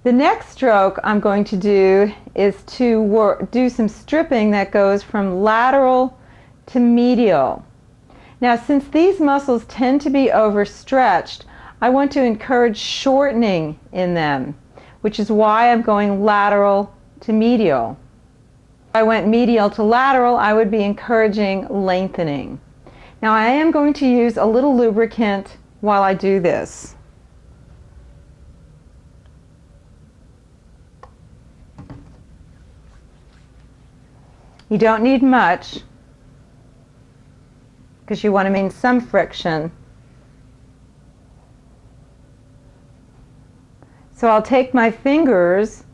The next stroke I'm going to do is to do some stripping that goes from lateral to medial. Now, since these muscles tend to be overstretched, I want to encourage shortening in them, which is why I'm going lateral to medial. If I went medial to lateral, I would be encouraging lengthening. Now, I am going to use a little lubricant while I do this. You don't need much because you want to maintain some friction. So I'll take my fingers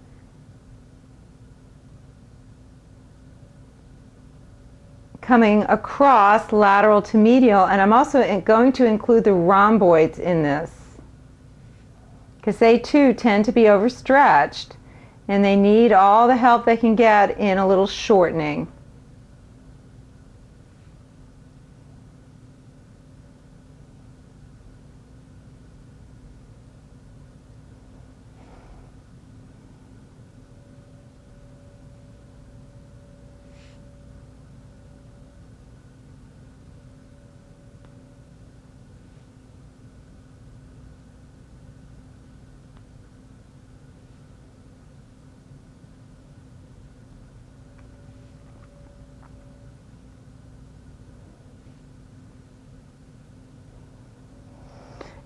coming across lateral to medial, and I'm also going to include the rhomboids in this because they too tend to be overstretched and they need all the help they can get in a little shortening.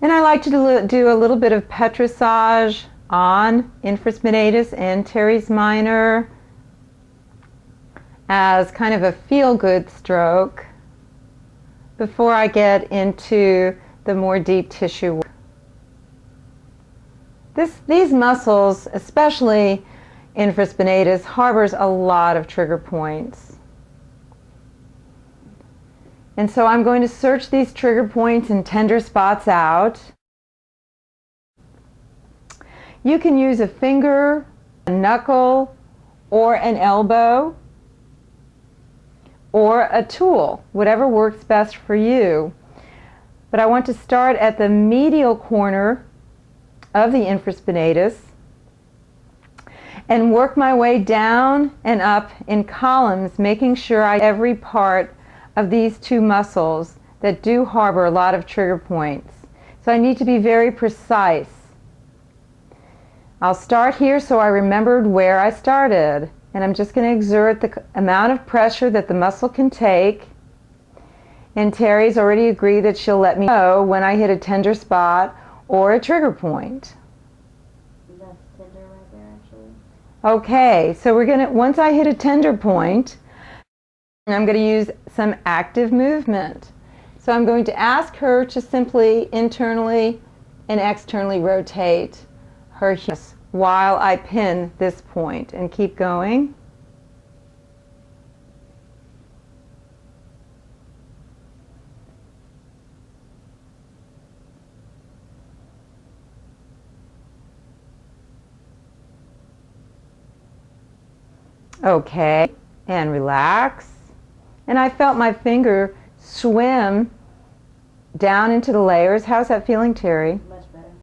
And I like to do a little bit of petrissage on infraspinatus and teres minor as kind of a feel-good stroke before I get into the more deep tissue work. These muscles, especially infraspinatus, harbors a lot of trigger points. And so I'm going to search these trigger points and tender spots out. You can use a finger, a knuckle, or an elbow, or a tool, whatever works best for you. But I want to start at the medial corner of the infraspinatus and work my way down and up in columns, making sure I get every part of these two muscles that do harbor a lot of trigger points. So I need to be very precise. I'll start here so I remembered where I started, and I'm just going to exert the amount of pressure that the muscle can take. And Terry's already agreed that she'll let me know when I hit a tender spot or a trigger point. That's tender right there, actually. Okay, so we're going to, once I hit a tender point, I'm going to use some active movement. So I'm going to ask her to simply internally and externally rotate her hips while I pin this point and keep going. Okay, and relax. And I felt my finger swim down into the layers. How's that feeling, Terry? Much